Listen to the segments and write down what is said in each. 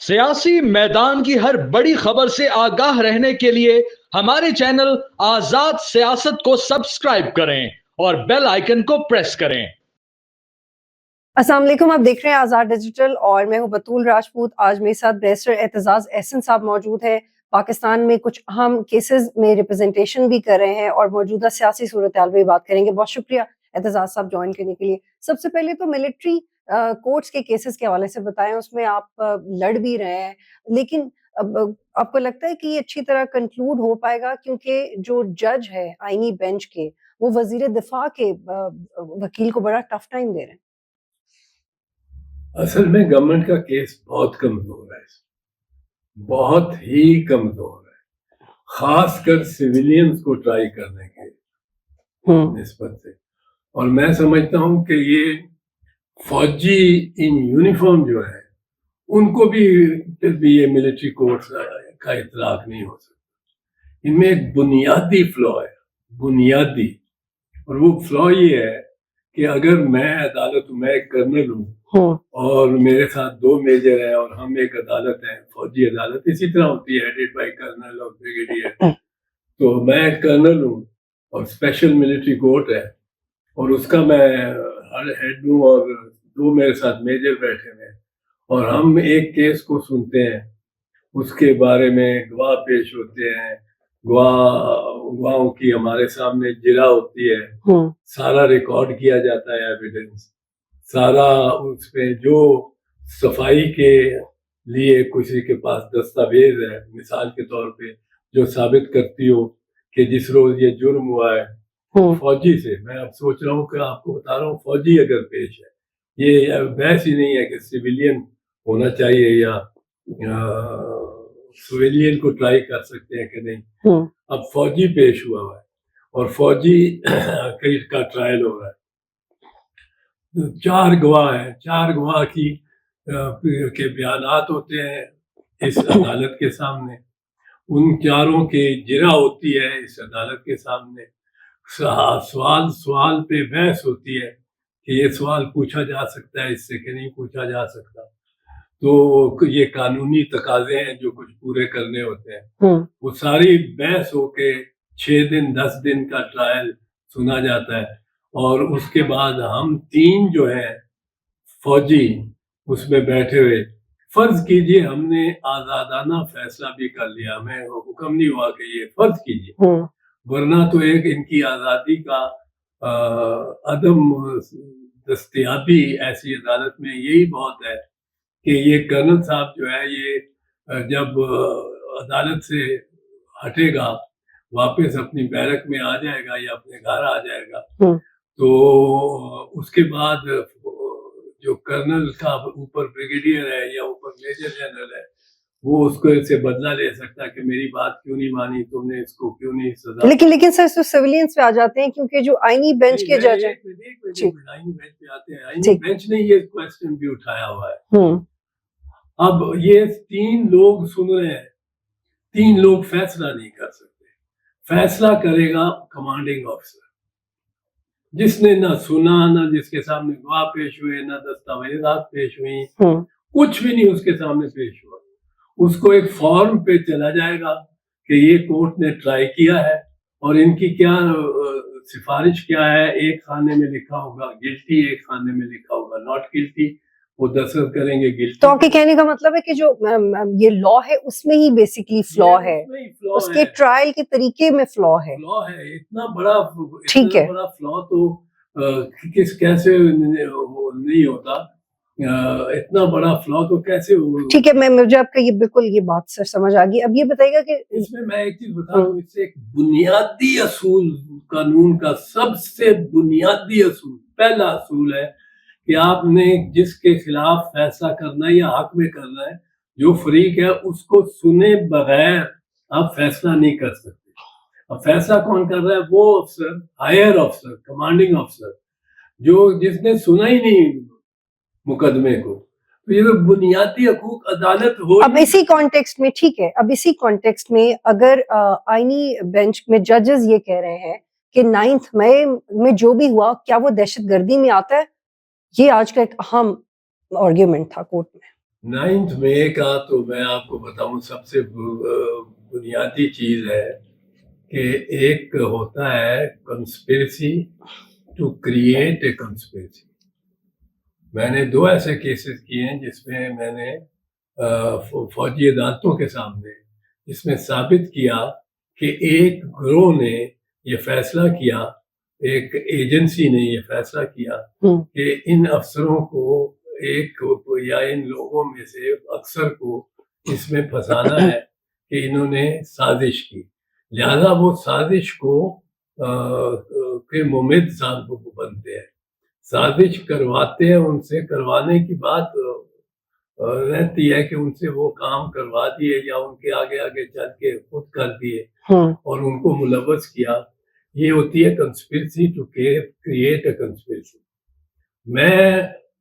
سیاسی میدان کی ہر بڑی خبر سے آگاہ رہنے کے لیے ہمارے چینل آزاد سیاست کو سبسکرائب کریں اور بیل آئیکن کو پریس کریں۔ السلام علیکم، آپ دیکھ رہے ہیں آزاد ڈیجیٹل اور میں ہوں بطول راجپوت۔ آج میرے ساتھ بیرسٹر اعتزاز احسن صاحب موجود ہیں، پاکستان میں کچھ اہم کیسز میں ریپرزنٹیشن بھی کر رہے ہیں اور موجودہ سیاسی صورتحال پہ بات کریں گے۔ بہت شکریہ اعتزاز صاحب جوائن کرنے کے لیے۔ سب سے پہلے تو ملٹری کورٹس کے کیسز کے حوالے سے بتائیں، اس میں آپ لڑ بھی رہے ہیں، لیکن آپ کو لگتا ہے کہ یہ اچھی طرح کنکلوڈ ہو پائے گا؟ کیونکہ جو جج ہے آئینی بینچ کے، وہ وزیر دفاع کے وکیل کو بڑا ٹف ٹائم دے رہے ہیں۔ اصل میں گورنمنٹ کا کیس بہت کمزور ہے، بہت ہی کمزور ہے، خاص کر سویلینز کو ٹرائی کرنے کے نسبت سے۔ اور میں سمجھتا ہوں کہ یہ فوجی ان یونیفارم جو ہے ان کو بھی یہ ملٹری کورٹس کا اطلاق نہیں ہو سکتا۔ ان میں ایک بنیادی فلا ہے، بنیادی، اور وہ فلا یہ ہے کہ اگر میں عدالت ہوں، میں ایک کرنل ہوں اور میرے ساتھ دو میجر ہیں اور ہم ایک عدالت ہیں، فوجی عدالت اسی طرح ہوتی ہے، ہیڈڈ بائی کرنل اور بریگیڈیئر، تو میں ایک کرنل ہوں اور اسپیشل ملٹری کورٹ ہے اور اس کا میں ہیڈ ہوں اور دو میرے ساتھ میجر بیٹھے ہوئے ہیں، اور ہم ایک کیس کو سنتے ہیں، اس کے بارے میں گواہ پیش ہوتے ہیں، گواہوں کی ہمارے سامنے جرا ہوتی ہے، سارا ریکارڈ کیا جاتا ہے ایویڈنس، سارا اس میں جو صفائی کے لیے کسی کے پاس دستاویز ہے، مثال کے طور پہ جو ثابت کرتی ہو کہ جس روز یہ جرم ہوا ہے فوجی سے، میں اب سوچ رہا ہوں کہ آپ کو بتا رہا ہوں فوجی اگر پیش ہے، یہ بحث ہی نہیں ہے کہ سویلین ہونا چاہیے یا سویلین کو ٹرائی کر سکتے ہیں کہ نہیں، اب فوجی پیش ہوا ہے اور فوجی کا ٹرائل ہو رہا ہے، چار گواہ ہیں، چار گواہ کے بیانات ہوتے ہیں اس عدالت کے سامنے، ان چاروں کی جرا ہوتی ہے اس عدالت کے سامنے، سوال پہ بحث ہوتی ہے کہ یہ سوال پوچھا جا سکتا ہے اس سے کہ نہیں پوچھا جا سکتا، تو یہ قانونی تقاضے ہیں جو کچھ پورے کرنے ہوتے ہیں، وہ ساری بحث ہو کے 6 دن 10 دن کا ٹرائل سنا جاتا ہے، اور اس کے بعد ہم تین جو ہیں فوجی اس میں بیٹھے ہوئے، فرض کیجئے ہم نے آزادانہ فیصلہ بھی کر لیا، ہمیں حکم نہیں ہوا کہ یہ فرض کیجئے، ورنہ تو ایک ان کی آزادی کا عدم دستیابی ایسی عدالت میں یہی بہت ہے کہ یہ کرنل صاحب جو ہے یہ جب عدالت سے ہٹے گا، واپس اپنی بیرک میں آ جائے گا یا اپنے گھر آ جائے گا، تو اس کے بعد جو کرنل کا اوپر بریگیڈیئر ہے یا اوپر میجر جنرل ہے، وہ اس کو سے بدلہ لے سکتا کہ میری بات کیوں نہیں مانی تم نے، اس کو کیوں نہیں سزا۔ لیکن سر سویلینس پہ آ جاتے ہیں کیونکہ جو آئینی بینچ کے جج ہیں، آئینی بینچ پہ آتے ہیں، آئینی بینچ نے یہ کوسچن بھی اٹھایا ہوا ہے۔ اب یہ تین لوگ سن رہے ہیں، تین لوگ فیصلہ نہیں کر سکتے، فیصلہ کرے گا کمانڈنگ آفیسر، جس نے نہ سنا، نہ جس کے سامنے گواہ پیش ہوئے، نہ دستاویزات پیش ہوئی، کچھ بھی نہیں اس کے سامنے پیش ہوا، اس کو ایک فارم پہ چلا جائے گا کہ یہ کورٹ نے ٹرائی کیا ہے اور ان کی کیا سفارش کیا ہے، ایک خانے میں لکھا ہوگا گلٹی، ایک خانے میں لکھا ہوگا ناٹ گلٹی، وہ دستخط کریں گے گلٹی۔ تو آپ کے کہنے کا مطلب ہے کہ جو یہ لا ہے اس میں ہی بیسیکلی فلا ہے، اس کے ٹرائل کے طریقے میں فلا ہے، اتنا بڑا فلا تو کیسے نہیں ہوتا، اتنا بڑا فلا تو کیسے ہوگا؟ ٹھیک ہے، مجھے آپ کا یہ بالکل یہ بات سر سمجھ آ گئی۔ اب یہ بتائیے گا کہ اس میں ایک چیز بتا دوں، اس سے ایک بنیادی اصول قانون کا، سب سے بنیادی اصول، پہلا اصول ہے کہ آپ نے جس کے خلاف فیصلہ کرنا ہے یا حق میں کرنا ہے، جو فریق ہے اس کو سنے بغیر آپ فیصلہ نہیں کر سکتے۔ اب فیصلہ کون کر رہا ہے؟ وہ افسر، ہائر افسر، کمانڈنگ افسر، جس نے سنا ہی نہیں مقدمے کو، تو یہ بنیادی حقوق عدالت ہو۔ اب اسی کانٹیکسٹ میں، ٹھیک ہے، اب اسی کانٹیکسٹ میں اگر آئینی بینچ میں ججز یہ کہہ رہے ہیں کہ 9 مئی میں جو بھی ہوا کیا وہ دہشت گردی میں آتا ہے؟ یہ آج کا ایک اہم آرگیومنٹ تھا کورٹ میں۔ 9 مئی کا تو میں آپ کو بتاؤں سب سے بنیادی چیز ہے کہ ایک ہوتا ہے conspiracy to create a conspiracy. میں نے 2 ایسے کیسز کیے ہیں جس میں میں نے فوجی عدالتوں کے سامنے جس میں ثابت کیا کہ ایک گروہ نے یہ فیصلہ کیا, ایک ایجنسی نے یہ فیصلہ کیا کہ ان افسروں کو ایک یا ان لوگوں میں سے اکثر کو اس میں پھنسانا ہے کہ انہوں نے سازش کی, لہذا وہ سازش کو کے ممد بنتے ہیں, سازش کرواتے ہیں, ان سے کروانے کی بات رہتی ہے کہ ان سے وہ کام کروا دیے یا ان کے آگے آگے چل کے خود کر دیے اور ان کو ملوث کیا. یہ ہوتی ہے conspiracy to create a conspiracy.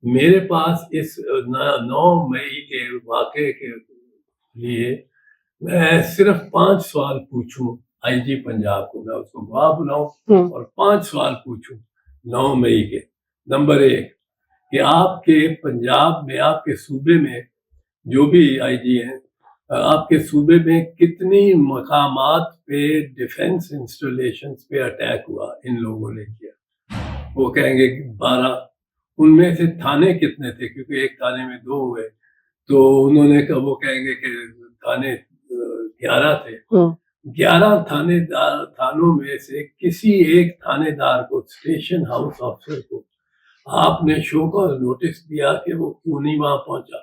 میرے پاس اس 9 مئی کے واقعے کے لیے میں صرف 5 سوال پوچھوں آئی جی پنجاب کو, میں اس کو گواہ بناؤں اور 5 سوال پوچھوں 9 مئی کے. نمبر 1 کہ آپ کے پنجاب میں, آپ کے صوبے میں جو بھی آئی جی ہیں, آپ کے صوبے میں کتنی مقامات پہ ڈیفنس انسٹالیشنز پہ اٹیک ہوا ان لوگوں نے کیا؟ وہ کہیں گے 12. ان میں سے تھانے کتنے تھے؟ کیونکہ ایک تھانے میں 2 ہوئے تو انہوں نے کہا, وہ کہیں گے کہ تھانے 11 تھے. 11 تھانوں میں سے کسی ایک تھانے دار کو, اسٹیشن ہاؤس آفیسر کو آپ نے شو کا نوٹس دیا کہ وہ کیوں نہیں وہاں پہنچا,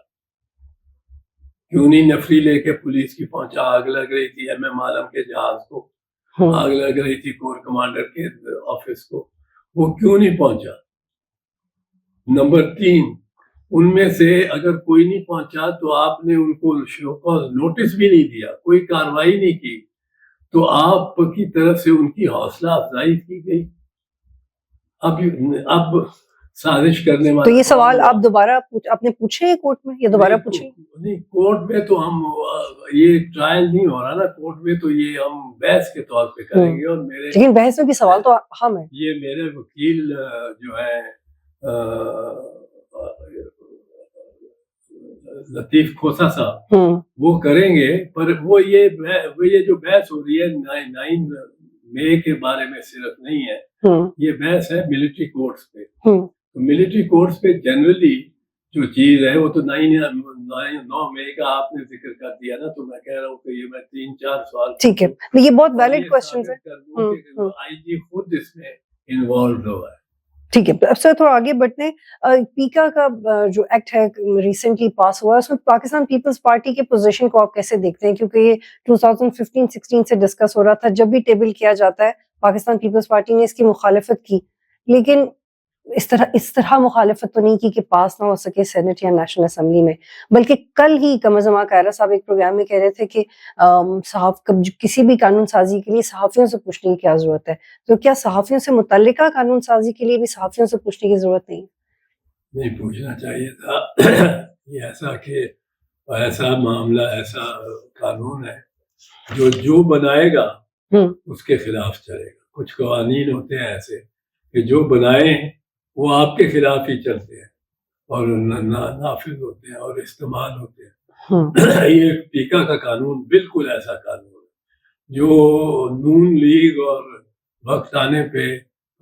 کیوں نہیں نفری لے کے پولیس کی پہنچا؟ آگ لگ رہی تھی ایم ایم عالم کے جہاز کو, آگ لگ رہی تھی کور کمانڈر کے آفس کو, وہ کیوں نہیں پہنچا؟ نمبر 3 ان میں سے اگر کوئی نہیں پہنچا تو آپ نے ان کو شو کا نوٹس بھی نہیں دیا, کوئی کارروائی نہیں کی, تو آپ کی طرف سے ان کی حوصلہ افزائی کی گئی. اب سازش کرنے والے, تو یہ سوال آپ دوبارہ آپ نے پوچھے کورٹ میں یا دوبارہ پوچھے؟ نہیں, کورٹ میں تو ہم, یہ ٹرائل نہیں ہو رہا نا کورٹ میں, تو یہ ہم بحث کے طور پہ کریں گے. اور میرے لیکن بحث میں بھی سوال تو اہم ہے. یہ میرے وکیل جو ہے لطیف کھوسا صاحب, وہ کریں گے. پر وہ یہ جو بحث ہو رہی ہے 9 مئی کے بارے میں صرف نہیں ہے, یہ بحث ہے ملٹری کورٹس پہ. ملٹری کورٹس پہ جنرلی جو چیز ہے وہ تو 9 مئی کا آپ نے ذکر کر دیا نا, تو میں کہہ رہا ہوں کہ یہ میں 3-4 سوال, ٹھیک ہے, یہ بہت ویلڈ کوسچنز ہیں, آئی جی خود اس میں انوالوڈ ہوا ہے. ٹھیک ہے. اب سر تھوڑا آگے بڑھتے ہیں. پیکا کا جو ایکٹ ہے ریسنٹلی پاس ہوا ہے, اس میں پاکستان پیپلز پارٹی کے پوزیشن کو آپ کیسے دیکھتے ہیں؟ کیونکہ یہ 2015-16 سے ڈسکس ہو رہا تھا, جب بھی ٹیبل کیا جاتا ہے پاکستان پیپلز پارٹی نے اس کی مخالفت کی, لیکن اس طرح مخالفت تو نہیں کی کہ پاس نہ ہو سکے سینٹ یا نیشنل اسمبلی میں. بلکہ کل ہی کمر قائرہ صاحب ایک پروگرام میں کہہ رہے تھے کہ کسی بھی قانون سازی کے لیے صحافیوں سے پوچھنے کی کیا ضرورت ہے. تو کیا صحافیوں سے متعلقہ قانون سازی کے لیے بھی صحافیوں سے پوچھنے کی ضرورت نہیں پوچھنا چاہیے تھا؟ یہ ایسا معاملہ, ایسا قانون ہے جو بنائے گا اس کے خلاف چلے گا. کچھ قوانین ہوتے ہیں ایسے کہ جو بنائے وہ آپ کے خلاف ہی چلتے ہیں اور نافذ ہوتے ہیں اور استعمال ہوتے ہیں. یہ پیکا کا قانون بالکل ایسا قانون ہے جو نون لیگ اور وقت آنے پہ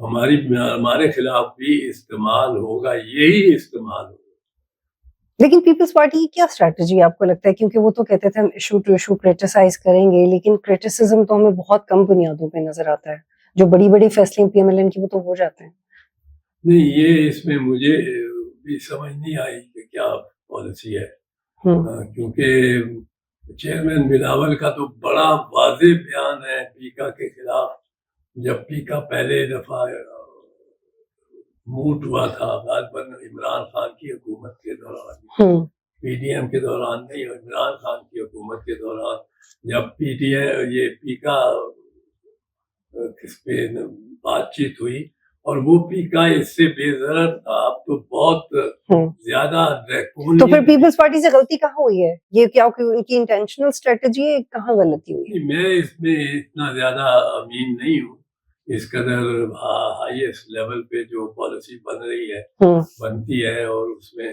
ہمارے خلاف بھی استعمال ہوگا, یہی استعمال ہوگا. لیکن پیپلز پارٹی کی کیا اسٹریٹجی آپ کو لگتا ہے؟ کیونکہ وہ تو کہتے تھے ہم ایشو ٹو ایشو کریٹیسائز کریں گے, لیکن کریٹیسزم تو ہمیں بہت کم بنیادوں پہ نظر آتا ہے. جو بڑی بڑی فیصلے پی ایم ایل این کی وہ تو ہو جاتے ہیں. نہیں, یہ اس میں مجھے بھی سمجھ نہیں آئی کہ کیا پالیسی ہے, کیونکہ چیئرمین بلاول کا تو بڑا واضح بیان ہے پیکا کے خلاف. جب پیکا پہلے دفعہ موٹ ہوا تھا غالباً عمران خان کی حکومت کے دوران, پی ڈی ایم کے دوران نہیں, عمران خان کی حکومت کے دوران, جب پی ڈی ایم یہ پیکا کس پہ بات چیت ہوئی اور وہ پیکا اس سے بے ضرر تھا. اب تو بہت زیادہ تو پھر پیپلز پارٹی سے غلطی کہاں ہوئی ہے؟ یہ کیا ان کی انٹینشنل اسٹریٹجی ہے, کہاں غلطی ہوئی؟ میں اس میں اتنا زیادہ امین نہیں ہوں. اس قدر ہائیسٹ لیول پہ جو پالیسی بن رہی ہے, بنتی ہے, اور اس میں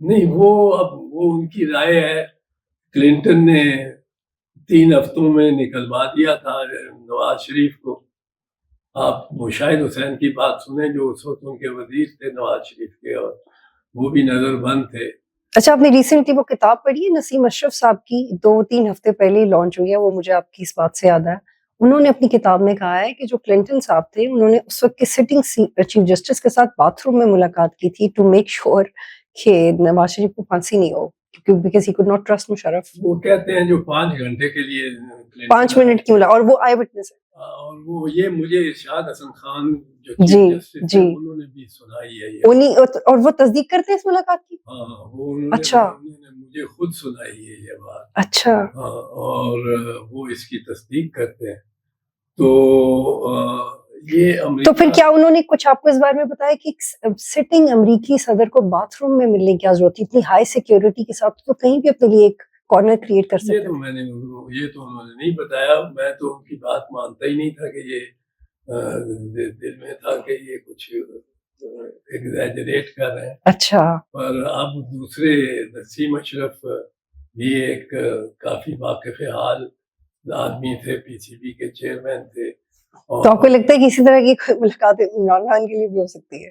نہیں وہ ان کی رائے ہے. کلنٹن نے 3 ہفتوں میں نکلوا دیا تھا نواز شریف کو. آپ مشاہد حسین کی بات سنیں جو اس وقت ان کے وزیر تھے نواز شریف کے, اور وہ بھی نظر بند تھے. اچھا، آپ نے ریسنٹلی وہ کتاب پڑھی ہے نسیم اشرف صاحب کی، 2-3 ہفتے پہلے ہی لانچ ہوئی ہے وہ، مجھے آپ کی اس بات سے یاد ہے. انہوں نے اپنی کتاب میں کہا ہے کہ جو کلنٹن صاحب تھے انہوں نے اس وقت کے سٹنگ چیف جسٹس کے ساتھ باتھ روم میں ملاقات کی تھی ٹو میک شیور کہ نواز شریف کو پھانسی نہیں ہو، because he could not trust Musharraf. وہ کہتے ہیں جو 5 گھنٹے کے لیے 5 منٹ کی ملاقات، اور وہ آئی وٹنس ہے. اور وہ یہ مجھے ارشاد حسن خان جو جی چیف جسٹس جی، تھے انہوں نے بھی سنائی ہے یہ. انہیں اور وہ تصدیق کرتے ہیں اس ملاقات کی. ہاں وہ انہوں اچھا نے مجھے خود سنائی ہے یہ بات. اچھا، ہاں اور وہ اس کی تصدیق کرتے ہیں. تو یہ امریکہ، تو پھر کیا انہوں نے کچھ آپ کو اس بارے میں بتایا کہ سٹنگ امریکی صدر کو باتھ روم میں ملنے کی ضرورت تھی اتنی ہائی سیکیورٹی کے ساتھ، تو کہیں بھی اپنے لیے ایک کارنر کریٹ کر سکتے یہ تو میں نے یہ تو انہوں نے نہیں بتایا. میں تو ان کی بات مانتا ہی نہیں تھا کہ یہ دل میں تھا کہ یہ کچھ ایگزیجریٹ کر رہے ہیں. اچھا، پر اب دوسرے نسیم اشرف بھی ایک کافی واقف حال آدمی تھے، پی سی بی کے چیئرمین تھے. تو آپ کو لگتا ہے کہ اسی طرح کی کوئی ملاقات عمران خان کے لیے بھی ہو سکتی ہے؟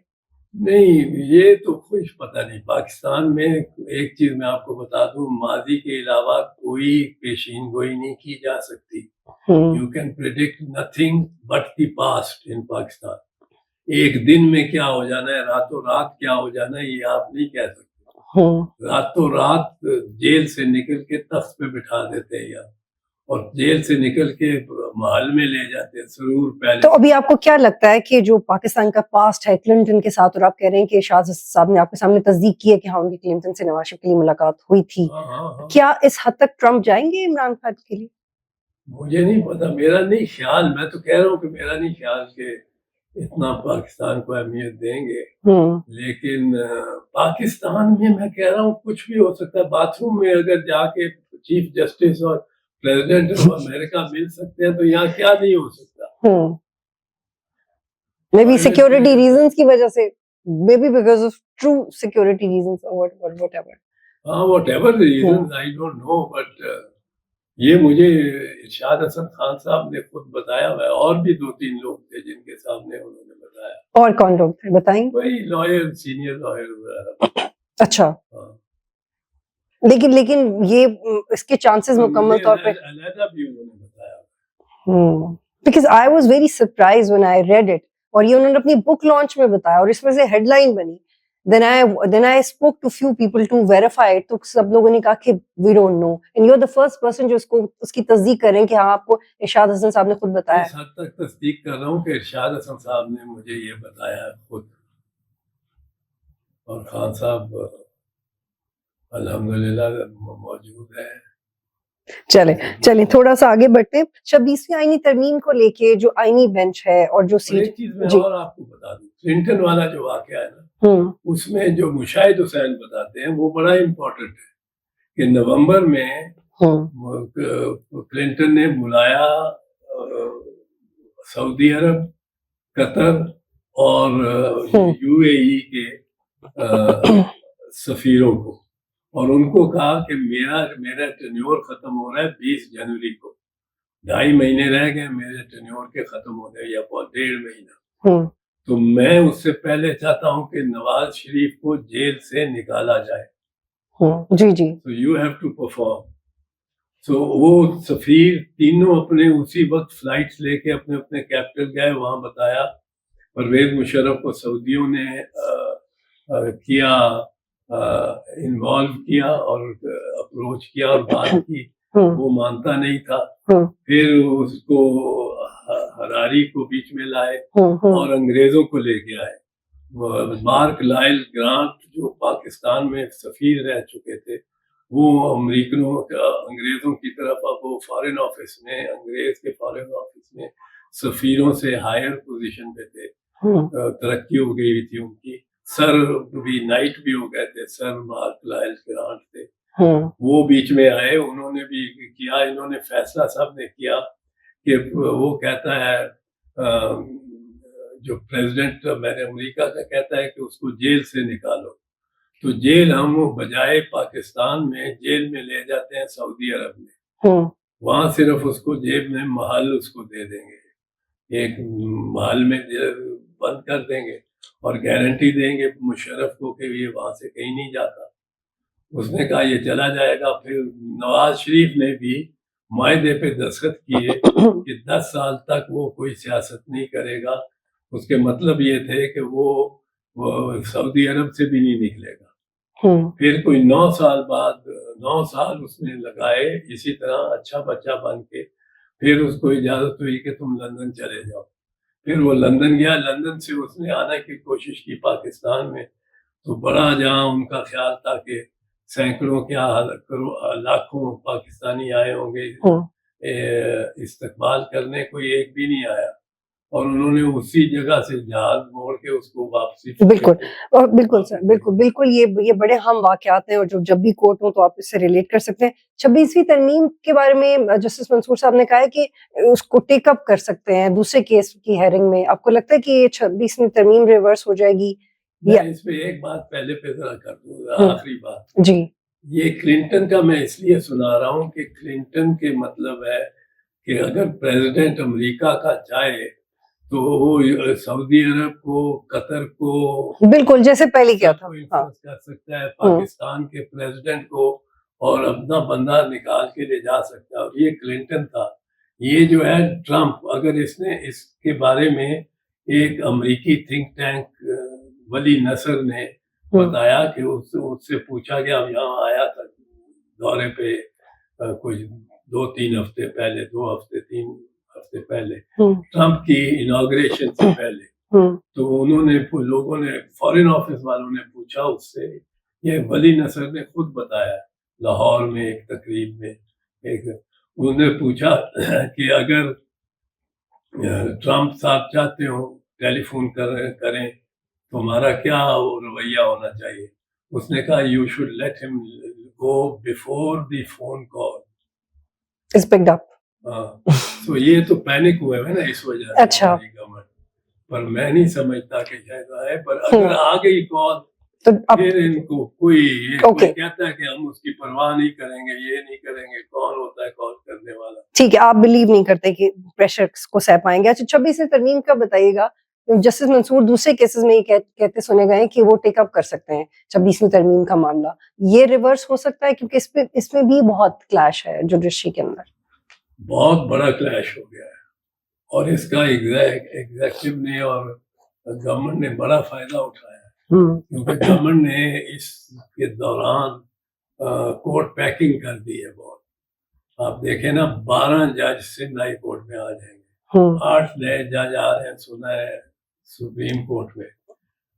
نہیں یہ تو کچھ پتہ نہیں. پاکستان میں ایک چیز میں آپ کو بتا دوں، ماضی کے علاوہ کوئی پیشین گوئی نہیں کی جا سکتی. You can predict nothing but the past in Pakistan. ایک دن میں کیا ہو جانا ہے، راتوں رات کیا ہو جانا ہے، یہ آپ نہیں کہہ سکتے. راتوں رات جیل سے نکل کے تخت پہ بٹھا دیتے ہیں یار، اور جیل سے نکل کے محل میں لے جاتے ہیں، سرور پیلس. تو ابھی آپ کو کیا لگتا ہے کہ جو پاکستان کا پاسٹ ہے کلنٹن کے ساتھ، اور آپ کہہ رہے ہیں کہ ارشاد صاحب نے آپ کے سامنے تصدیق کی ہے کہ ہاں ان کی کلنٹن سے نواز شریف کے لیے ملاقات ہوئی تھی، کیا اس حد تک ٹرمپ جائیں گے عمران خان کے لیے؟ مجھے نہیں پتا، میرا نہیں خیال. میں تو کہہ رہا ہوں کہ میرا نہیں خیال کہ اتنا پاکستان کو اہمیت دیں گے. لیکن پاکستان میں کہہ رہا ہوں کچھ بھی ہو سکتا ہے. باتھ روم میں اگر جا کے چیف جسٹس اور پریزیڈنٹ آف امریکہ مل سکتے ہیں تو یہاں کیا نہیں ہو سکتا. مے بی سیکورٹی ریزنز کی وجہ سے، maybe because of true security reasons اور واٹ ایور. ہاں whatever reasons I don't know, but یہ مجھے ارشاد حسن خان صاحب نے خود بتایا ہے. اور بھی 2-3 لوگ تھے جن کے سامنے انہوں نے بتایا. اور کون لوگ تھے بتائیں؟ وہی لائر، سینئر لائر وغیرہ. اچھا، لیکن یہ اس کے چانسز مکمل طور پہ علیحدہ بھی انہوں نے بتایا. Because I was very surprise when I read it، اور یہ انہوں نے اپنی بک لانچ میں بتایا اور اس میں سے ہیڈ لائن بنی. then I spoke to few people to verify it، تو سب لوگوں نے کہا کہ we don't know and you're the first person جو اس کی تصدیق کر رہے ہیں کہ ہاں آپ کو ارشاد حسن صاحب نے خود بتایا. اس حد تک تصدیق کر رہا ہوں کہ ارشاد حسن صاحب نے مجھے یہ بتایا خود، اور خان صاحب الحمدللہ موجود ہے. چلیں تھوڑا سا آگے بڑھتے ہیں. 26ویں آئینی ترمیم کو لے کے جو آئینی بینچ ہے اور جو ایک چیز میں اور آپ کو بتا دوں، کلنٹن والا جو واقعہ ہے نا، اس میں جو مشاہد حسین بتاتے ہیں وہ بڑا امپورٹنٹ ہے کہ نومبر میں کلنٹن نے بلایا سعودی عرب، قطر اور یو اے ای کے سفیروں کو، اور ان کو کہا کہ میرا ٹینیور ختم ہو رہا ہے 20 جنوری کو، 2.5 مہینے رہ گئے میرے ٹینیور کے ختم ہونے، یا 1.5 مہینہ. تو میں اس سے پہلے چاہتا ہوں کہ نواز شریف کو جیل سے نکالا جائے. جی تو یو ہیو ٹو پرفارم. تو وہ سفیر تینوں اپنے اسی وقت فلائٹس لے کے اپنے اپنے کیپٹل گئے. وہاں بتایا پرویز مشرف کو سعودیوں نے کیا، انوالو کیا اور اپروچ کیا اور بات کی. وہ مانتا نہیں تھا. پھر اس کو ہراری کو بیچ میں لائے اور انگریزوں کو لے کے آئے. مارک لائل گرانٹ جو پاکستان میں سفیر رہ چکے تھے، وہ انگریزوں کی طرف اب وہ فارن آفس میں، انگریز کے فارن آفس میں سفیروں سے ہائر پوزیشن پہ تھے. ترقی ہو گئی تھی ان کی. سر بھی نائٹ بھی ہو گئے تھے، سر مارک لائل گرانٹ تھے. وہ بیچ میں آئے، انہوں نے بھی کیا. انہوں نے فیصلہ سب نے کیا کہ وہ کہتا ہے جو پریزیڈنٹ امریکہ کا کہتا ہے کہ اس کو جیل سے نکالو. تو جیل ہم بجائے پاکستان میں جیل میں لے جاتے ہیں سعودی عرب میں، وہاں صرف اس کو جیب میں محل اس کو دے دیں گے، ایک محل میں بند کر دیں گے اور گارنٹی دیں گے مشرف کو کہ یہ وہاں سے کہیں نہیں جاتا۔ اس نے کہا یہ چلا جائے گا۔ پھر نواز شریف نے بھی معاہدے پہ دستخط کیے کہ 10 سال تک وہ کوئی سیاست نہیں کرے گا۔ اس کے مطلب یہ تھے کہ وہ سعودی عرب سے بھی نہیں نکلے گا۔ پھر کوئی 9 سال بعد 9 سال اس نے لگائے اسی طرح اچھا بچہ بن کے، پھر اس کو اجازت ہوئی کہ تم لندن چلے جاؤ۔ پھر وہ لندن گیا، لندن سے اس نے آنے کی کوشش کی پاکستان میں، تو بڑا جہاں ان کا خیال تھا کہ سینکڑوں کیا لاکھوں پاکستانی آئے ہوں گے استقبال کرنے، کوئی ایک بھی نہیں آیا، اور انہوں نے اسی جگہ سے جہاز موڑ کے اس کو واپسی۔ بالکل سر، بالکل یہ بڑے اہم واقعات ہیں، اور جب بھی کوٹ ہوں تو آپ اس سے ریلیٹ کر سکتے ہیں۔ 26ویں ترمیم کے بارے میں جسٹس منصور صاحب نے کہا ہے کہ اس کو ٹیک اپ کر سکتے ہیں دوسرے کیس کی ہیئرنگ میں۔ آپ کو لگتا ہے کہ یہ 26ویں ترمیم ریورس ہو جائے گی؟ میں اس پہ ایک بات پہلے پہ ذرا کر دوں، آخری بات جی، یہ کلنٹن کا میں اس لیے سنا رہا ہوں کہ کلنٹن کے مطلب ہے کہ اگر پریزیڈنٹ امریکہ کا چاہے تو وہ سعودی عرب کو، قطر کو، بالکل جیسے پہلے کیا تھا، انفلوئنس کر سکتا ہے، پاکستان کے پریزیڈنٹ کو، اور اپنا بندہ نکال کے لے جا سکتا ہے، اور یہ کلنٹن تھا۔ یہ جو ہے ٹرمپ، اگر اس نے اس کے بارے میں ایک امریکی تھنک ٹینک ولی نصر نے بتایا کہ اس سے پوچھا گیا، یہاں آیا تھا دورے پہ کچھ 2-3 ہفتے پہلے، 2 ہفتے 3 ہفتے پہلے، ٹرمپ کی انوگریشن سے پہلے، تو انہوں نے لوگوں نے فارن آفس والوں نے پوچھا اس سے، یہ ولی نصر نے خود بتایا لاہور میں ایک تقریب میں، انہوں نے پوچھا کہ اگر ٹرمپ صاحب چاہتے ہو ٹیلی فون کریں تو ہمارا کیا رویہ ہونا چاہیے؟ اس نے کہا you should let him go before the phone call is picked up. تو یہ تو پینک ہوئے ہیں نا اس وجہ سے اچھا، گورنمنٹ، پر میں نہیں سمجھتا کہ شاید آئے، پر اگر آ گئی کال تو پھر ان کو کوئی کہتا ہے کہ ہم اس کی پرواہ نہیں کریں گے، یہ نہیں کریں گے، کون ہوتا ہے کال کرنے والا؟ ٹھیک ہے، آپ بلیو نہیں کرتے کہ پریشر کو سہ پائیں گے۔ اچھا، 26ویں ترمیم کا بتائیے گا۔ جسٹس منصور دوسرے کیسز میں یہ کہتے سنے گئے کہ وہ ٹیک اپ کر سکتے ہیں 26ویں ترمیم کا معاملہ، یہ ریورس ہو سکتا ہے؟ کیونکہ اس میں بھی بہت کلیش ہے جوڈیشری کے اندر، بہت بڑا کلیش ہو گیا ہے، اور اس کا ایگزیکٹو نے اور گورنمنٹ نے بڑا فائدہ اٹھایا ہے، کیونکہ گورنمنٹ نے اس کے دوران کورٹ پیکنگ کر دی ہے بہت۔ آپ دیکھیں نا، 12 جج سندھ ہائی کورٹ میں آ جائیں گے، 8 نئے جج آ رہے ہیں سنا ہے سپریم کورٹ میں،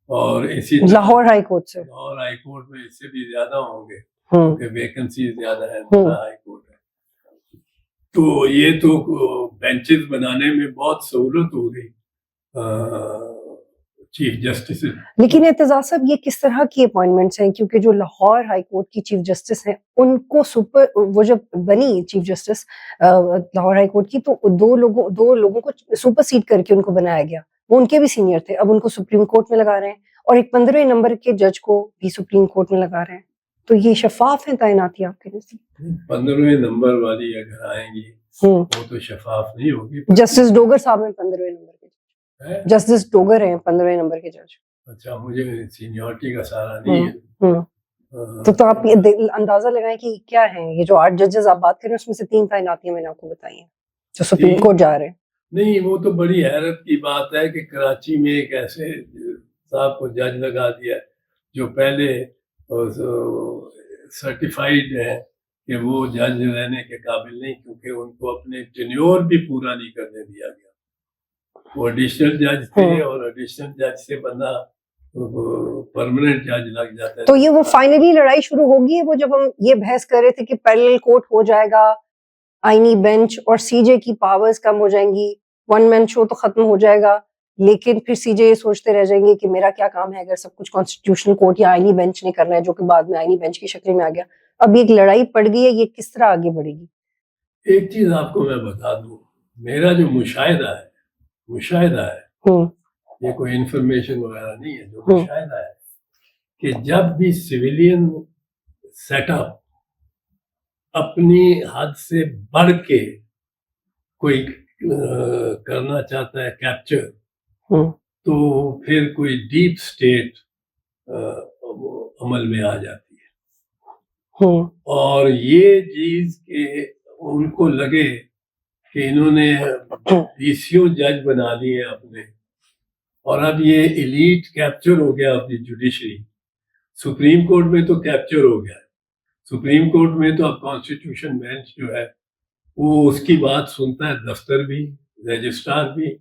اور اسی لاہور ہائی کورٹ سے، لاہور ہائی کورٹ میں اس سے بھی زیادہ ہوں گے کیونکہ ویکنسی زیادہ ہے ہائی کورٹ میں۔ تو یہ تو بینچز بنانے میں بہت سہولت ہو گئی چیف جسٹس۔ لیکن اعتزاز صاحب، یہ کس طرح کی اپوائنٹمنٹس ہیں؟ کیونکہ جو لاہور ہائی کورٹ کی چیف جسٹس ہیں ان کو وہ جب بنی chief justice Lahore high court کی تو دو لوگوں کو سپر سیڈ کر کے ان کو بنایا گیا، وہ ان کے بھی سینئر تھے، اب ان کو سپریم کورٹ میں لگا رہے ہیں، اور ایک 15ویں نمبر کے جج کو بھی سپریم کورٹ میں لگا رہے ہیں۔ تو یہ شفاف ہے تعیناتی آپ کے نزدیک؟ 15ویں نمبر والی اگر آئیں گی وہ تو شفاف نہیں ہوگی۔ جسٹس ڈوگر صاحب ہیں 15ویں نمبر کے جج، جسٹس ڈوگر ہیں 15ویں نمبر کے جج۔ اچھا، مجھے سینیورٹی کا سارا نہیں ہے۔ تو آپ یہ اندازہ لگائیں کہ کیا ہیں یہ جو 8 ججز آپ بات کریں، اس میں سے 3 تعیناتیاں میں نے آپ کو بتائی ہیں جو سپریم کورٹ جا رہے ہیں۔ نہیں، وہ تو بڑی حیرت کی بات ہے کہ کراچی میں ایک ایسے صاحب کو جج لگا دیا جو پہلے سرٹیفائیڈ ہے کہ وہ جج رہنے کے قابل نہیں، کیونکہ ان کو اپنے ٹینیور بھی پورا نہیں کرنے دیا گیا۔ وہ ایڈیشنل جج تھے، اور ایڈیشنل جج سے بندہ پرماننٹ جج لگ جاتا ہے۔ تو یہ وہ فائنلی لڑائی شروع ہوگی، وہ جب ہم یہ بحث کر رہے تھے کہ پیرلل کورٹ ہو جائے گا، آئینی بینچ اور سی جے کی پاورز کم ہو جائیں گی، ون مین شو تو ختم ہو جائے گا، لیکن پھر سی جے یہ سوچتے رہ جائیں گے کہ میرا کیا کام ہے اگر سب کچھ کانسٹیٹیوشنل کورٹ یا آئینی بینچ نے کرنا ہے، جو کہ بعد میں آئینی بینچ کی شکل میں آ گیا۔ اب ایک لڑائی پڑ گئی ہے، یہ کس طرح آگے بڑھے گی؟ ایک چیز آپ کو میں بتا دوں، میرا جو مشاہدہ ہے یہ کوئی انفارمیشن وغیرہ نہیں ہے، جو مشاہدہ ہے کہ جب بھی سویلین سیٹ اپ اپنی حد سے بڑھ کے کوئی کرنا چاہتا ہے کیپچر، تو پھر کوئی ڈیپ اسٹیٹ عمل میں آ جاتی ہے. اور یہ چیز کہ ان کو لگے کہ انہوں نے ڈیسیوں جج بنا لیے اپنے، اور اب یہ ایلیٹ کیپچر ہو گیا اپنی جوڈیشری. سپریم کورٹ میں تو کیپچر ہو گیا. سپریم کورٹ میں تو اب کانسٹیٹیوشن بینچ جو ہے وہ اس کی بات سنتا ہے، دفتر بھی، رجسٹرار بھی،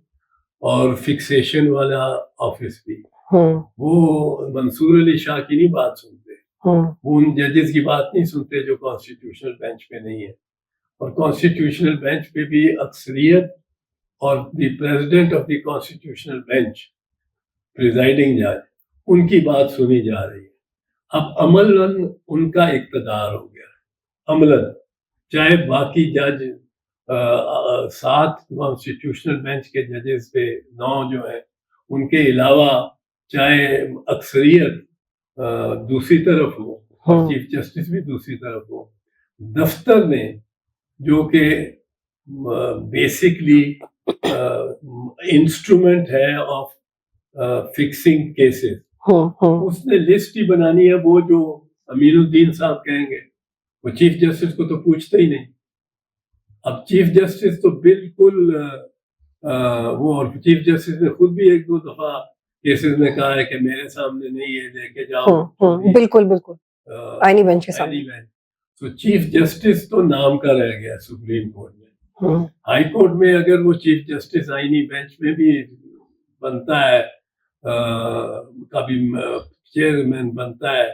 اور فکسیشن والا آفس بھی. وہ منصور علی شاہ کی نہیں بات سنتے، وہ ان ججز کی بات نہیں سنتے جو کانسٹیٹیوشنل بینچ پہ نہیں ہے. اور کانسٹیٹیوشنل بینچ پہ بھی اکثریت اور the president of the constitutional bench, presiding جج، ان کی بات سنی جا رہی ہے. اب عملاً ان کا اقتدار ہو گیا، عملاً چاہے باقی جج 7 کانسٹیٹیوشنل بینچ کے ججز پہ 9 جو ہیں ان کے علاوہ چاہے اکثریت دوسری طرف ہو، چیف جسٹس بھی دوسری طرف ہو، دفتر نے جو کہ بیسکلی انسٹرومنٹ ہے آف فکسنگ کیسز، اس نے لسٹ ہی بنانی ہے. وہ جو امین الدین صاحب کہیں گے وہ چیف جسٹس کو تو پوچھتے ہی نہیں. اب چیف جسٹس تو بالکل وہ، اور چیف جسٹس نے خود بھی 1-2 دفعہ کیسز میں کہا ہے کہ میرے سامنے نہیں یہ لے کے جاؤ. بالکل بالکل آئینی بینچ کے سامنے. تو چیف جسٹس تو نام کا رہ گیا سپریم کورٹ میں. ہائی کورٹ میں اگر وہ چیف جسٹس آئینی بینچ میں بھی بنتا ہے، کبھی چیئرمین بنتا ہے،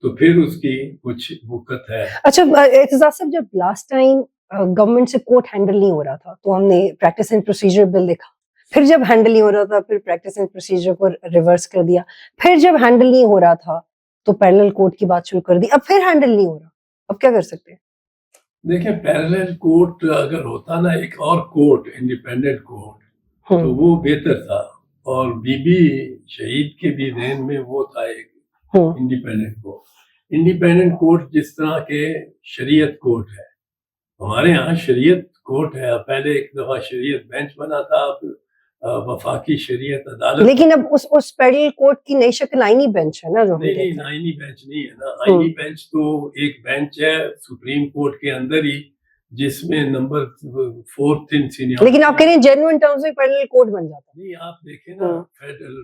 تو پھر اس کی کچھ وقت ہے. اچھا اعتزاز صاحب، جب لاسٹ ٹائم گورنمنٹ سے کورٹ ہینڈل نہیں ہو رہا تھا تو ہم نے پریکٹس اینڈ پروسیجر بل دیکھا، پھر جب ہینڈل نہیں ہو رہا تھا پھر پریکٹس اینڈ پروسیجر کو ریورس کر دیا، پھر جب ہینڈل نہیں ہو رہا تھا تو پیرلل کورٹ کی بات شروع کر دی، اب پھر ہینڈل نہیں ہو رہا، اب کیا کر سکتے ہیں؟ دیکھیں پیرلل کورٹ اگر ہوتا نا ایک اور کورٹ، انڈیپینڈنٹ کورٹ، تو وہ بہتر تھا. اور بی بی شہید کے بھی ذہن میں وہ تھا ایک انڈیپینڈنٹ کورٹ. انڈیپینڈنٹ کورٹ جس طرح کے شریعت کورٹ ہے، ہمارے ہاں شریعت کورٹ ہے. پہلے ایک دفعہ شریعت بینچ بنا تھا، اب وفاقی شریعت عدالت. لیکن اب اس پیرلل کورٹ کی نئی شکل آئینی بینچ ہے نا. نہیں، آئینی بینچ نہیں ہے نا. آئینی بینچ تو ایک بینچ ہے سپریم کورٹ کے اندر ہی، جس میں نمبر 4 سینئر. لیکن آپ کہہ رہے ہیں جینوئن ٹرمز میں پیرلل کورٹ بن جاتا. نہیں، آپ دیکھیں نا،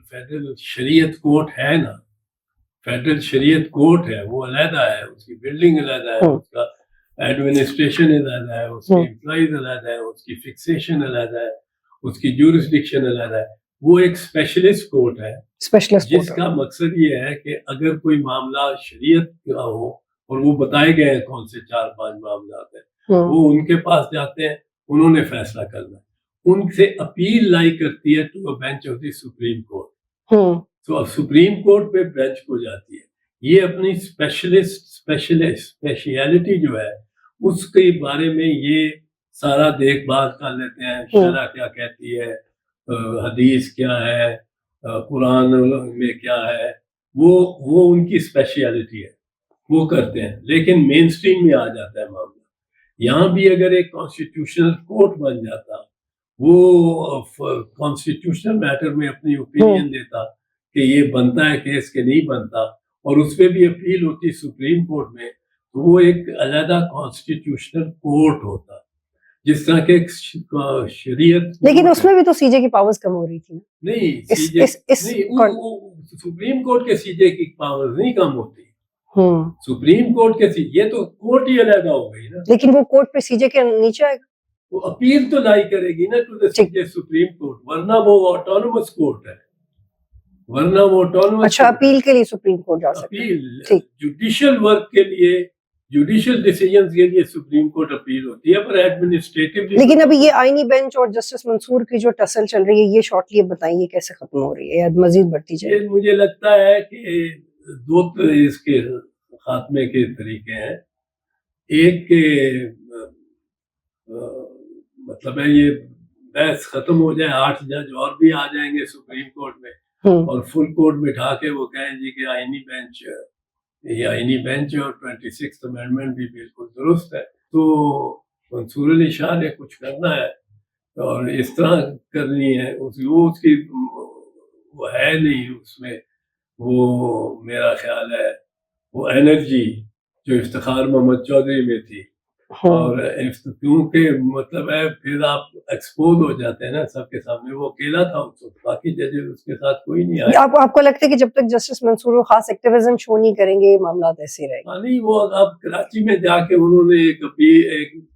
فیڈرل شریعت کورٹ ہے نا، فیڈرل شریعت کورٹ ہے، وہ علیحدہ ہے، اس کی بلڈنگ علیحدہ ہے، اس کا ایڈمنسٹریشن علیحدہ ہے، اس کی امپلائیز علیحدہ ہے، اس کی فکسیشن علیحدہ ہے، اس کی جورسڈکشن علیحدہ ہے. وہ ایک اسپیشلسٹ کورٹ ہے جس کا مقصد یہ ہے کہ اگر کوئی معاملہ شریعت کا ہو، اور وہ بتائے گئے ہیں کون سے 4-5 معاملات ہیں، وہ ان کے پاس جاتے ہیں، انہوں نے فیصلہ کرنا ہے. ان سے اپیل لائی کرتی ہے to bench of the supreme court. تو اب سپریم کورٹ پہ بینچ کو جاتی ہے. یہ اپنی اسپیشلٹی جو ہے اس کے بارے میں یہ سارا دیکھ بھال کر لیتے ہیں. شرع کیا کہتی ہے، حدیث کیا ہے، قرآن میں کیا ہے، وہ ان کی اسپیشلٹی ہے، وہ کرتے ہیں. لیکن مین اسٹریم میں آ جاتا ہے معاملہ. یہاں بھی اگر ایک کانسٹیٹیوشنل کورٹ بن جاتا، وہ کانسٹیٹیوشنل میٹر میں اپنی اوپینین دیتا کہ یہ بنتا ہے کیس کہ نہیں بنتا، اور اس پہ بھی اپیل ہوتی سپریم کورٹ میں، تو وہ ایک علیحدہ کانسٹیٹیوشنل کورٹ ہوتا جس طرح کے شریعت. لیکن اس میں بھی تو سی جے کی پاورز کم ہو رہی تھی. نہیں، سپریم کورٹ کے سی جے کی پاورز نہیں کم ہوتی. سپریم کورٹ کے یہ تو کورٹ ہی علیحدہ ہو گئی نا. لیکن وہ کورٹ پہ سی جے کے نیچے آئے گا، وہ اپیل تو لائی کرے گی نا ٹو دی سپریم کورٹ، ورنہ وہ آٹونومس کورٹ ہے، ورنہ وہ آٹونومس. اچھا، اپیل کے لیے سپریم کورٹ جا سکتے ہیں. اپیل جوڈیشل ورک کے لیے، جوڈیشل ڈیسیژنز کے لیے سپریم کورٹ اپیل ہوتی ہے، پر ایڈمنسٹریٹولی. لیکن ابھی یہ آئینی بینچ اور جسٹس منصور کی جو ٹسل چل رہی ہے، یہ شارٹلی بتائیے کیسے ختم ہو رہی ہے یا مزید بڑھتی جائے؟ مجھے لگتا ہے کہ 2 اس کے خاتمے کے طریقے ہیں. ایک کہ مطلب ہے یہ بحث ختم ہو جائے، 8 جج اور بھی آ جائیں گے سپریم کورٹ میں، اور فل کوٹ بٹھا کے وہ کہیں جی کہ آئینی بینچ، یہ آئینی بینچ اور 26 امینڈمنٹ بھی بالکل درست ہے. تو منصور علی شاہ نے کچھ کرنا ہے اور اس طرح کرنی ہے، وہ اس کی وہ ہے نہیں اس میں، وہ میرا خیال ہے وہ انرجی جو افتخار محمد چودھری میں تھی. اور کیونکہ مطلب ہے پھر آپ ایکسپوز ہو جاتے ہیں نا سب کے سامنے. وہ اکیلا تھا اس وقت، باقی ججز اس کے ساتھ کوئی نہیں آیا. آپ کو لگتا ہے کہ جب تک جسٹس منصور وہ خاص ایکٹیویزم شو نہیں کریں گے معاملات ایسے رہیں گے؟ نہیں، وہ اب کراچی میں جا کے انہوں نے ایک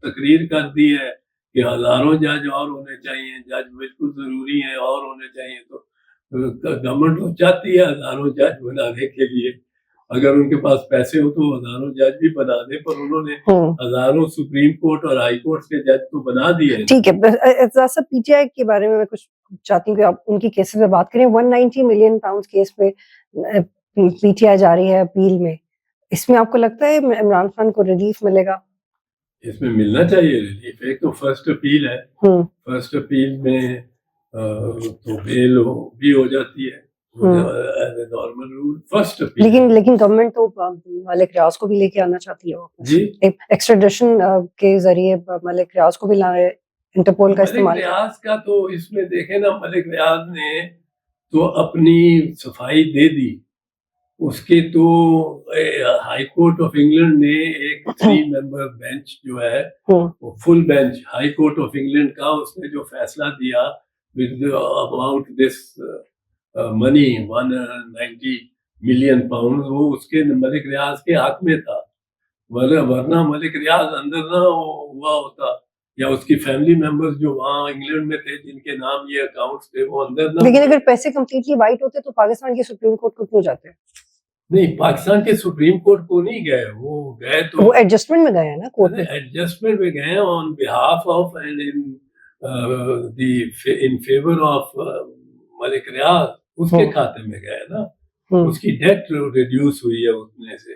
تقریر کر دی ہے کہ ہزاروں جج اور ہونے چاہیے، جج بالکل ضروری ہیں اور ہونے چاہیے. تو گورنمنٹ تو چاہتی ہے ہزاروں جج بنانے کے لیے، اگر ان کے پاس پیسے ہو تو ہزاروں جج بھی بنا دیں، پر انہوں نے ہزاروں سپریم کورٹ اور ہائی کورٹ کے جج تو بنا دیے. ٹھیک ہے، اعتزاز صاحب پی ٹی آئی کے بارے میں کچھ چاہتی ہوں کہ آپ ان کی کیسز پہ بات کریں. 190 ملین پاؤنڈ کیس پہ پی ٹی آئی جا رہی ہے اپیل میں. اس میں آپ کو لگتا ہے عمران خان کو ریلیف ملے گا؟ اس میں ملنا چاہیے ریلیف. ایک تو فرسٹ اپیل ہے، فرسٹ اپیل میں تو بیل بھی ہو جاتی ہے نارمل رول فرسٹ اپیل. لیکن گورنمنٹ تو ملک ریاض کو بھی لے کے آنا چاہتی ہے جی، ایکسٹریڈیشن کے ذریعے ملک ریاض کو بھی لائے، انٹرپول کا استعمال. ملک ریاض کا تو اس میں دیکھیں نا، ملک ریاض نے تو اپنی صفائی دے دی. اس کے تو ہائی کورٹ آف انگلینڈ نے ایک 3 ممبر بینچ جو ہے وہ full bench high court of England کا، اس نے جو فیصلہ دیا about this money 190 million pound, وہ اس کے ملک ریاض کے حق میں تھا. ورنہ ملک ریاض اندر نہ ہوا ہوتا، یا اس کی فیملی ممبرز جو وہاں انگلینڈ میں تھے جن کے نام یہ اکاؤنٹس تھے وہ اندر نہ. لیکن اگر پیسے کمپلیٹلی وائٹ ہوتے تو پاکستان کی سپریم کورٹ کو کیوں جاتے؟ نہیں، پاکستان کے سپریم کورٹ کو نہیں گئے، وہ گئے تو وہ ایڈجسٹمنٹ میں گئے ہیں نا کورٹ میں. ایڈجسٹمنٹ میں گئے on behalf of and in favour of Malik Riaz. اس کے کھاتے میں گئے نا، اس کی ڈیٹ ریڈیوس ہوئی ہے اتنے سے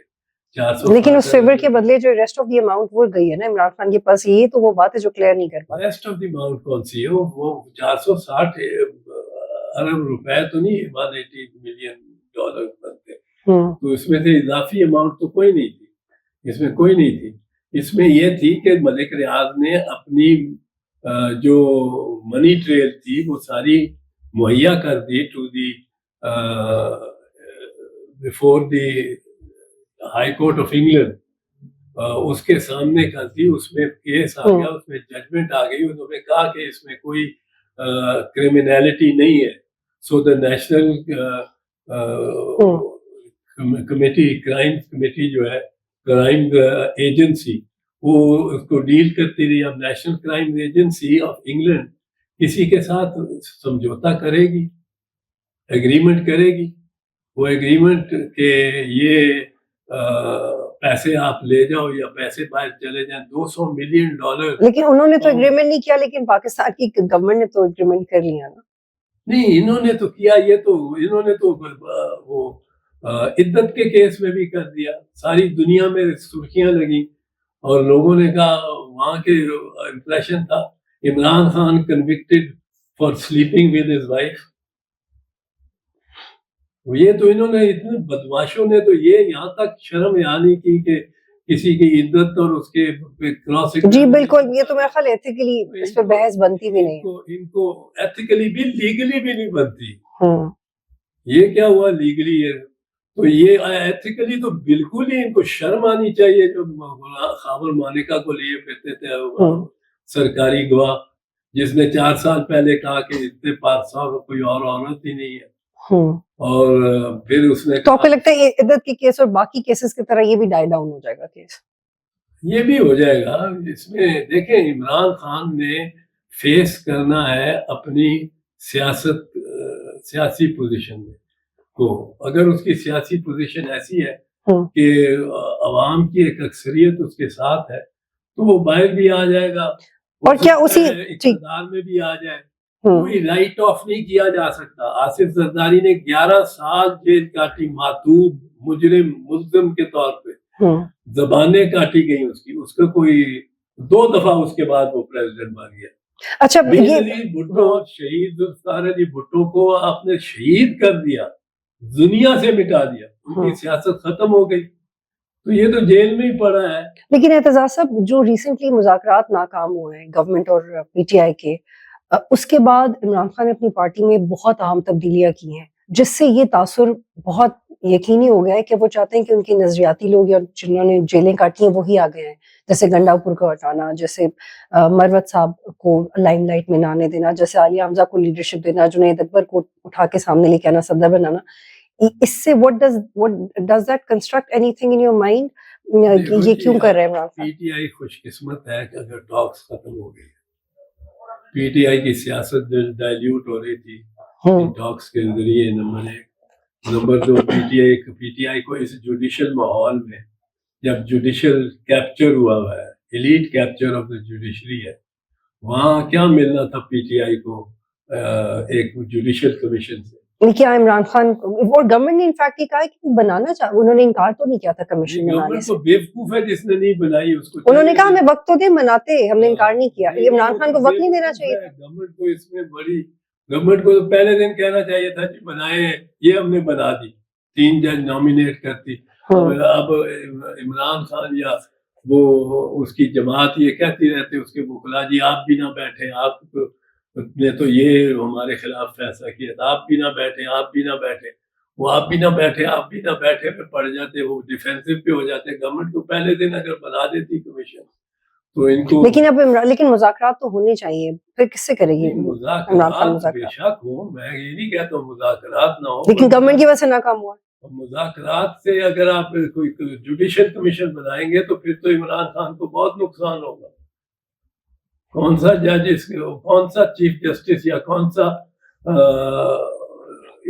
400. لیکن اس فیور کے بدلے جو ریسٹ آف دی اماؤنٹ وہ گئی ہے نا عمران خان کے پاس. یہ تو وہ بات ہے جو کلیئر نہیں کر پاتا. ریسٹ آف دی اماؤنٹ کون سی ہے؟ وہ 460 ارب روپے تو نہیں، 180 ملین ڈالر بنتے. تو اس میں سے اضافی اماؤنٹ تو کوئی نہیں تھی، اس میں کوئی نہیں تھی. اس میں یہ تھی کہ ملک ریاض نے اپنی جو منی ٹریل تھی وہ ساری مہیا کر دی to the before the high court of England. اس کے سامنے کر دی، اس میں کیس آ گیا، اس میں ججمنٹ آ گئی. انہوں نے کہا کہ اس میں کوئی کرمینالٹی نہیں ہے. سو دا نیشنل کمیٹی، کرائم کمیٹی جو ہے، کرائم ایجنسی، وہ اس کو ڈیل کرتی رہی. اب national crime agency of England کسی کے ساتھ سمجھوتا کرے گی، ایگریمنٹ کرے گی. وہ ایگریمنٹ کہ یہ پیسے آپ لے جاؤ یا پیسے باہر چلے جائیں، $200 ملین. لیکن انہوں نے تو ایگریمنٹ نہیں کیا، لیکن پاکستان کی گورنمنٹ نے تو ایگریمنٹ کر لیا نا. نہیں، انہوں نے تو کیا. یہ تو انہوں نے تو وہ عدت کے کیس میں بھی کر دیا. ساری دنیا میں سرخیاں لگیں اور لوگوں نے کہا، وہاں کے امپریشن تھا Imran Khan convicted for sleeping with his wife. یہ تو انہوں نے اتنے بدماشوں نے تو یہ یہاں تک شرم یعنی کی کہ کسی کی عدت اور اس کے کراس. جی بالکل، یہ تو میرا خیال ایتھیکلی اس پہ بحث بنتی بھی نہیں. ان کو ایتھیکلی بھی لیگلی بھی نہیں بنتی. یہ کیا ہوا لیگلی ہے؟ تو یہ ایتھیکلی تو بالکل ہی ان کو شرم آنی چاہیے. جو خاور مالکہ کو لیے پھرتے تھے سرکاری گواہ، جس نے 4 سال پہلے کہا کہ اتنے پارسا کوئی اور عورت ہی نہیں ہے. اور پھر اس نے، تو آپ کو لگتا ہے عدت کے کیس اور باقی کیسز کی طرح یہ بھی ڈائی ڈاؤن ہو جائے گا کیس؟ یہ بھی ہو جائے گا. اس میں دیکھیں عمران خان نے فیس کرنا ہے اپنی سیاسی پوزیشن میں کو. اگر اس کی سیاسی پوزیشن ایسی ہے کہ عوام کی ایک اکثریت اس کے ساتھ ہے تو وہ باہر بھی آ جائے گا اور کیا اسی اقتدار میں بھی آ جائے. کوئی رائٹ آف نہیں کیا جا سکتا. آصف زرداری نے 11 سال جیل کاٹی، معتوب مجرم ملزم کے طور پہ زبانیں کاٹی گئی اس کی. اس کا کوئی 2 دفعہ اس کے بعد وہ پریزیڈنٹ بن گیا. اچھا بھٹو اور شہید ذوالفقار علی بھٹو کو آپ نے شہید کر دیا, دنیا سے مٹا دیا, ان کی سیاست ختم ہو گئی, تو یہ تو جیل میں ہی پڑا ہے. لیکن اعتزاز صاحب, جو ریسنٹلی مذاکرات ناکام ہوئے ہیں گورنمنٹ اور پی ٹی آئی کے, اس کے بعد عمران خان نے اپنی پارٹی میں بہت اہم تبدیلیاں کی ہیں, جس سے یہ تاثر بہت یقینی ہو گیا ہے کہ وہ چاہتے ہیں کہ ان کے نظریاتی لوگ یا جنہوں نے جیلیں کاٹی ہیں وہی آ گئے ہیں, جیسے گنڈاپور کو ہٹانا, جیسے مروت صاحب کو لائم لائٹ میں نہ آنے دینا, جیسے عالیہ حمزہ کو لیڈرشپ دینا, جنید اکبر کو اٹھا کے سامنے لے کے آنا, صدر بنانا. اس سے what does that construct anything in your mind, یہ کیوں کر رہے ہیں Imran Khan? P T I خوش قسمت ہے کہ اگر ٹاکس ختم ہو گئی. پی ٹی آئی کی سیاست ڈائلیوٹ ہو رہی تھی ٹاکس کے ذریعے, نمبر ایک. Number do, P T I کو اس جوڈیشل ماحول میں, جب جوڈیشل کیپچر ہوا ہے, elite capture of the judiciary ہے, وہاں کیا ملنا تھا پی ٹی آئی کو ایک جوڈیشل کمیشن سے؟ کیا عمران خان اور گورنمنٹ نے انفیکٹ یہ کہا کہ وہ بنانا چاہ, انہوں نے انکار تو نہیں کیا تھا کمیشن بنانے سے. بیوقوف ہے جس نے نہیں بنائی اس کو. انہوں نے کہا ہمیں وقت تو دے, مناتے, ہم نے انکار نہیں کیا. عمران خان کو وقت نہیں دینا چاہیے تھا. گورنمنٹ کو اس میں گورنمنٹ کو تو پہلے دن کہنا چاہیے تھا کہ بنائے, یہ ہم نے بنا دی, 3 جج نامینیٹ کرتی. اب عمران خان یا وہ اس کی جماعت یہ کہتی رہتے اس کے وکلا, جی آپ بھی نہ بیٹھے, آپ نے تو یہ ہمارے خلاف فیصلہ کیا تھا, آپ بھی نہ بیٹھے, آپ بھی نہ بیٹھے, وہ آپ بھی نہ بیٹھے, آپ بھی نہ بیٹھے پہ پڑ جاتے, وہ ڈیفینسو پہ ہو جاتے. گورنمنٹ کو پہلے دن اگر بنا دیتی کمیشن تو ان کو. لیکن مذاکرات تو ہونے چاہیے, پھر کس سے کرے گی مذاکرات؟ بے شک ہو, میں یہ نہیں کہتا ہوں مذاکرات نہ ہو, لیکن گورنمنٹ کی وجہ سے ناکام ہوا. مذاکرات سے اگر آپ کوئی جوڈیشل کمیشن بنائیں گے تو پھر تو عمران خان کو بہت نقصان ہوگا. کون سا جج اس کے, کون سا چیف جسٹس یا کون سا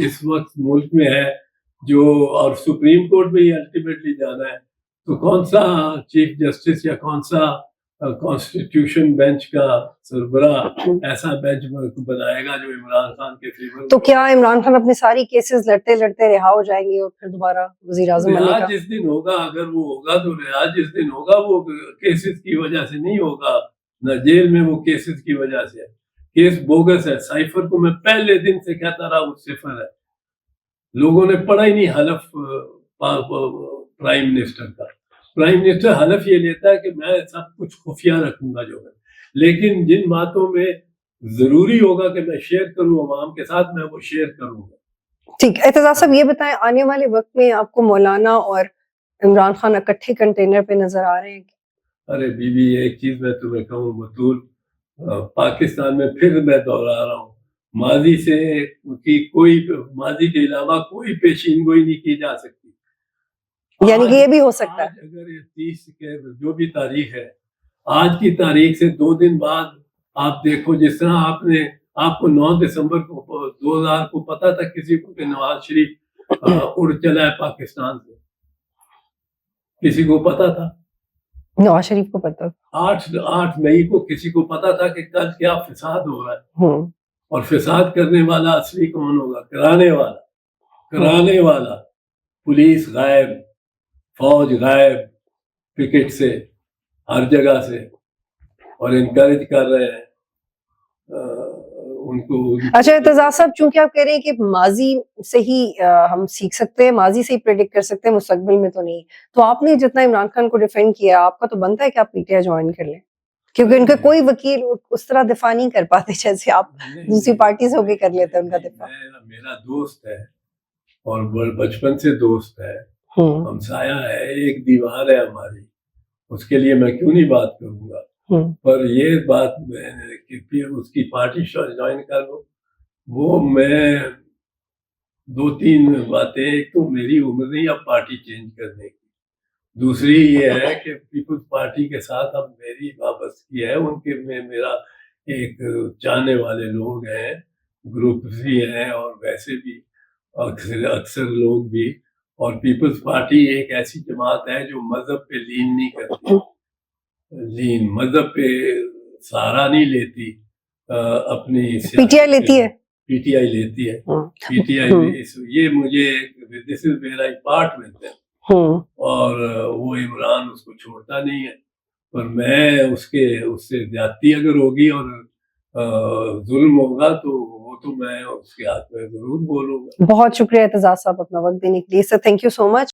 اس وقت ملک میں ہے جو, اور سپریم کورٹ میں ہی الٹیمیٹلی جانا ہے, تو کون سا چیف جسٹس یا کون سا کانسٹیٹیوشن بینچ کا سربراہ ایسا بینچ بنائے گا جو عمران خان کے فیور؟ تو کیا عمران خان اپنے ساری کیسز لڑتے لڑتے رہا ہو جائیں گے اور پھر دوبارہ وزیر اعظم بننے کا؟ جس دن ہوگا, اگر وہ ہوگا تو رہا جس دن ہوگا, وہ کیسز کی وجہ سے نہیں ہوگا, نہ جیل میں, وہ کیسز کی وجہ سے. کیس بوگس ہے. سائفر کو میں پہلے دن سے کہتا رہا وہ صفر ہے, لوگوں نے پڑھا ہی نہیں حلف پرائم منسٹر کا. پرائم منسٹر حلف یہ لیتا ہے کہ میں سب کچھ خفیہ رکھوں گا جو ہے, لیکن جن باتوں میں ضروری ہوگا کہ میں شیئر کروں عوام کے ساتھ, میں وہ شیئر کروں گا. ٹھیک. اعتزاز صاحب یہ بتائیں, آنے والے وقت میں آپ کو مولانا اور عمران خان اکٹھے کنٹینر پہ نظر آ رہے ہیں؟ ارے بی بی, ایک چیز میں تمہیں کہوں بطول, پاکستان میں پھر میں دوہرا رہا ہوں, ماضی سے ماضی کے علاوہ کوئی پیشین گوئی نہیں کی جا سکتی. یعنی کہ یہ بھی ہو سکتا ہے اگر 30 کے جو بھی تاریخ ہے, آج کی تاریخ سے 2 دن بعد آپ دیکھو, جس طرح آپ کو 9 دسمبر کو 2000 کو پتا تھا کسی کو کہ نواز شریف اڑ چلا ہے پاکستان سے؟ کسی کو پتا تھا؟ نواز شریف کو پتا تھا. 8 مئی کو کسی کو پتا تھا کہ کل کیا فساد ہو رہا ہے, اور فساد کرنے والا اصلی کون ہوگا؟ کرانے والا. پولیس غائب, فوج غائب پکٹ سے, ہر جگہ سے, اور انکریج کر رہے ہیں ان کو. اچھا اعتزاز صاحب, چونکہ آپ کہہ رہے ہیں کہ ماضی سے ہی ہم سیکھ سکتے ہیں, ماضی سے ہی پریڈکٹ کر سکتے ہیں, مستقبل میں تو نہیں, تو آپ نے جتنا عمران خان کو ڈیفینڈ کیا, آپ کا تو بنتا ہے کہ آپ پی ٹی آئی جوائن کر لیں, کیونکہ ان کا کوئی وکیل اس طرح دفاع نہیں کر پاتے جیسے آپ دوسری پارٹی سے ہو کے کر لیتے ہیں ان کا دفاع. میرا دوست ہے اور بچپن سے دوست ہے, ہمسایہ ہے, ایک دیوار ہے ہماری, اس کے لیے میں کیوں نہیں بات کروں گا. پر یہ بات کہ اس کی پارٹی جوائن کر لو, وہ میں 2-3 باتیں, ایک تو میری عمر نہیں اب پارٹی چینج کرنے کی, دوسری یہ ہے کہ پیپلز پارٹی کے ساتھ اب میری وابستگی ہے, ان کے میں میرا ایک چاہنے والے لوگ ہیں, گروپ بھی ہیں, اور ویسے بھی اکثر لوگ بھی. اور پیپلز پارٹی ایک ایسی جماعت ہے جو مذہب پہ لین نہیں کرتی, مذہب پہ سہارا نہیں لیتی, اپنی پی ٹی آئی لیتی ہے. پی ٹی آئی لیتی ہے. پی ٹی آئی یہ مجھے دس از میرا ڈپارٹمنٹ ہے, اور وہ عمران اس کو چھوڑتا نہیں ہے, پر میں اس سے زیادتی اگر ہوگی اور ظلم ہوگا تو وہ تو میں اس کے ہاتھ میں ضرور بولوں گا. بہت شکریہ اعتزاز صاحب اپنا وقت دینے کے لیے. Sir thank you so much.